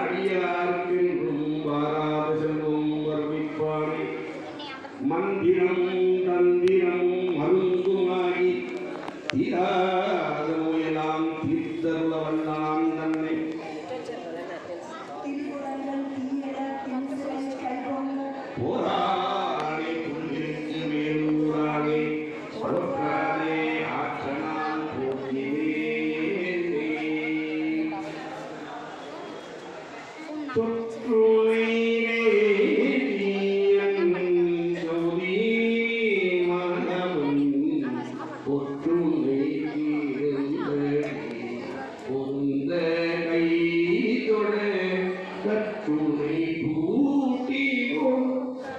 அடியார்க்கென்றும் வாராத செல்வம் வருவிப்பானே மந்திரம் தந்திரம் மருந்துமாகி தீராத நோயெல்லாம் தீர்த்தருள வல்லான் தன்னை போராடே புள்ளிற்கு மேலூரானே பழக்காதே ஆற்றனான் போக்கினே தொற்றுவே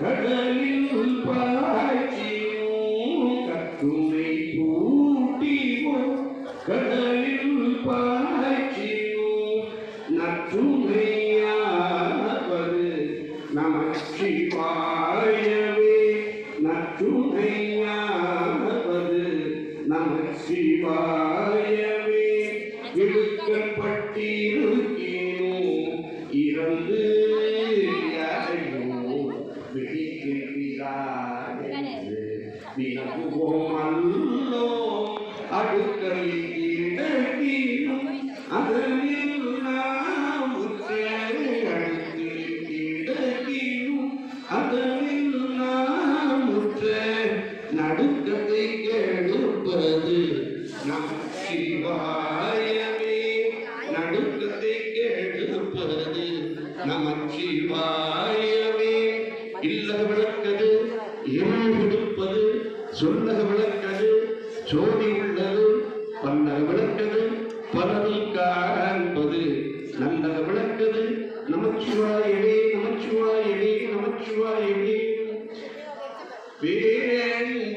கடலில் பாய்ச்சியும் கட்டுரை பூட்டியும் கடலில் பாய்ச்சியும் நற்றுணையாவது நமச்சிவாயவே நற்றுணையாவது நமச்சிவாயவே இழுக்கப்பட்டிருக்கேனும் இறந்து வினகுவோமல்லோ அடுக்களில் அதனில் நாம் அடுக்களில் அதனில் நாம் நடுக்கத்தை கெடுப்பது நம் சிவாயவே நடுக்கத்தை கெடுப்பது நமச்சிவாயவே இல்லக விளக்கது இருள் விடுப்பது சொல்லக விளக்கது சோதி உள்ளது பல்லக விளக்கது பலரும் காண்பது நல்லக விளக்கது நமச்சிவாயவே நமச்சிவாயவே நமச்சிவாயவே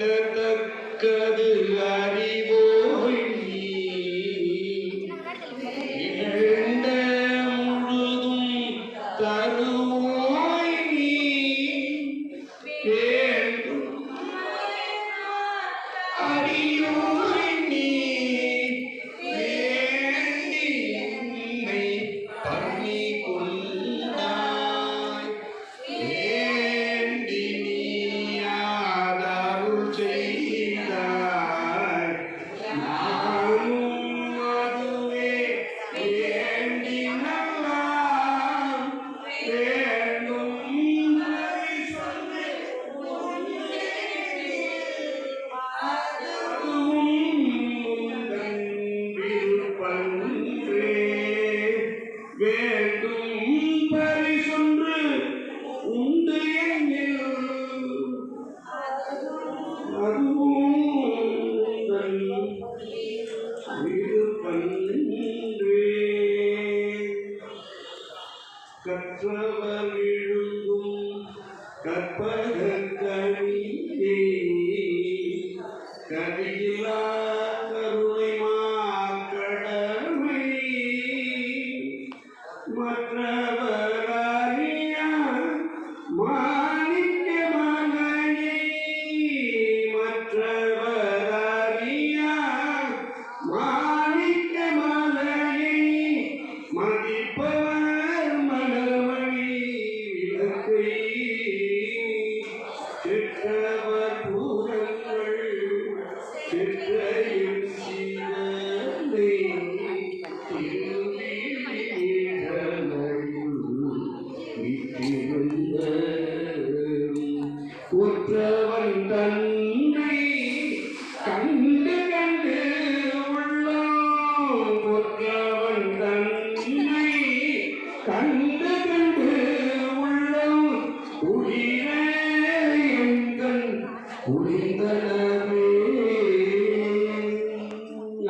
வேண்டத்தக்கது அறிவோய் வேண்ட முழுதும் தருவோய் நீ அறியோய் நீ வேண்டி உன்னை பண்ணி கொண்டாய் வேண்டி நீ ஆதருள் செய்தாய் நானும் அதுவே வேண்டி நல்லாம் வேண்டும் வேண்டும் பரிசொன்று உண்டு எண்ணில் அதுவும் கற்றவர் எழுதும் கற்பக கணிதே கதியிலா கருணை மாக்கடமை மற்றவராரியா மாணிக்க மகனே மற்றவராரியா மாணிக்க மகனே மதிப்பவர் மலர்மணி விளக்கை செற்றவர் பூரங்கள் செற்றையும் சீதனை உற்றவன் தன்னை கண்டு கண்டு உள்ளோம் உற்றவன் தன்னை கண்டு கண்டு உள்ளோம் உயிர எங்கள் உயிர்ந்தனவே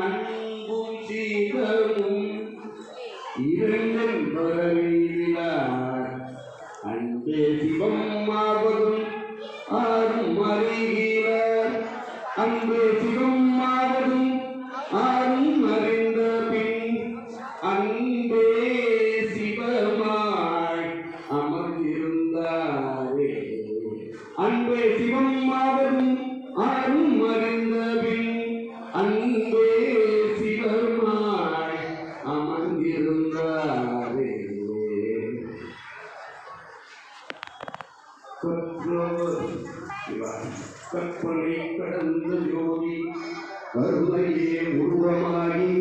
அன்பும் சீதமும் இரண்டும் பரவினார் அன்பே சிவம் ஆவதும் ஆறும் அறிகிறார் அன்பே சிவம் ஆவதும் ஆறும் அறிந்த பின் அன்பே சிவமாய் அமர்ந்திருந்தாரே அன்பே சிவம் ஆவதும் ஆறும் அறிந்த பின் அன்பே சிவமாய் அமர்ந்திருந்தாரே கற்பனை கடந்த ஜோதி கருணையே உருவமாகி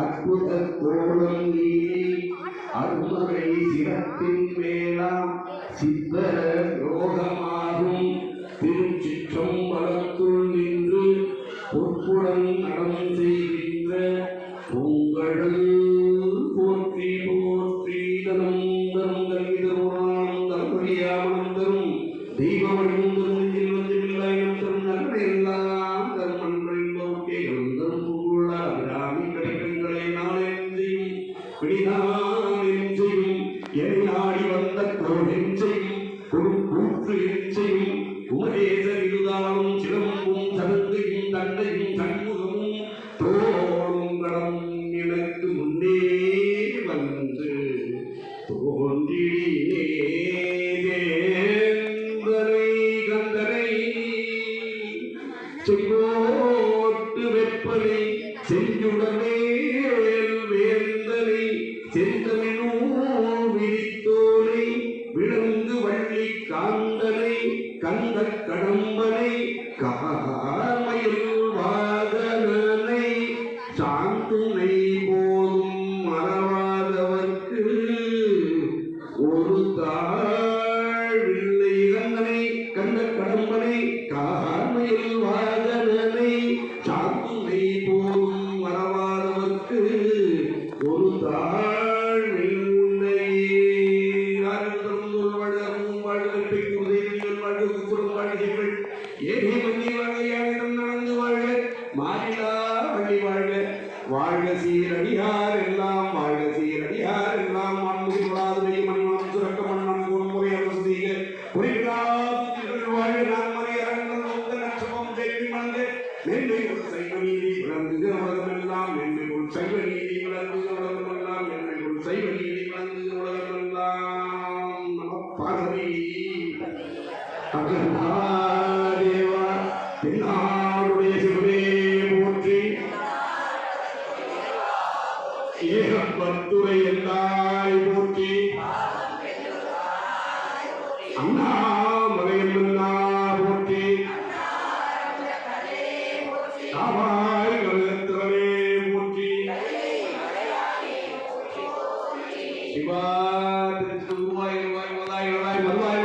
அற்புத கோலம் நீதி அருமறை சிரத்தின் மேலாம் சித்தர யோகமாகும் திருச்சிற்றம்பலத்துள் நின்று பொற்புடன் நடம் செய்கின்ற பொங்கடல் போற்றி போற்றி தனம் தரும் கல்வி தருவானம் தற்படியாமனம் தரும் தெய்வமணியும் தரும் நெஞ்சில் வந்தில்லாயினம் தரும் நன்மை எல்லாம் தரும் அன்பின் போக்கே தரும் பூங்குள்ள அபிராமி கிடைக்கங்களை நாளேன் செய்யும் பிடிதானேன் செய்யும் எனை நாடி வந்த கோடென் செய்யும் கொடுக்கூற்று என் செய்யும் குமரேச விருதாலும் சிலம்பும் சதந்தையும் தண்டையும் சண்முகமும் தோளும் கடம் எனக்கு முன்னே வந்து தோன்றினே வேந்தனை கந்தனை செங்கோட்டு வெப்பனை செஞ்சுடமேல் வேந்தனை செந்தமிழோ விரித்தோனை விலங்கு வள்ளி காந்தனை கந்த கடம்பனை காமையில் வாதனனை சாந்துனை போதும் மறவாதவர்க்கு ஒரு தாழ்வில்லை கந்தனை கந்த கடம்பனை காமையில் வாதனனை சாந்துனை போதும் மறவாதவர்க்கு ஒரு தாழ்வில்லை ஏழை மண்ணி வாழ்கையாயிரம் நடந்து வாழ்க மாறிலா வழி வாழ்க வாழ்க சீரடியார் எல்லாம் வாழ்க சீரடியார் எல்லாம் மாண்புகளாதுமை மணிமணம் சுரக்க மன்னம் குறுமுறை அவசிய குறிப்பிடாது வாழ்க நான்மறை அரங்கல் உங்க நட்சபம் தேவி மங்க மேன்மை உள் சைவ நீதி விளங்குக உலகமெல்லாம் மேன்மை உள் சைவ நீதி விளங்குக உலகமெல்லாம் மேன்மை உள் சைவ நீதி விளங்குக உலகமெல்லாம் நம பார்வதி அகர்வாதேவா தென்னாடுடைய சிவனே போற்றி ஏகப்பத்துரை எல்லாய் போற்றி அண்ணாமலையம்மன்னா போற்றி காவாய் கருதத்தவரே போற்றி சிவா திருச்சி ரூபாய் ரூபாய் மதாய் மதாய்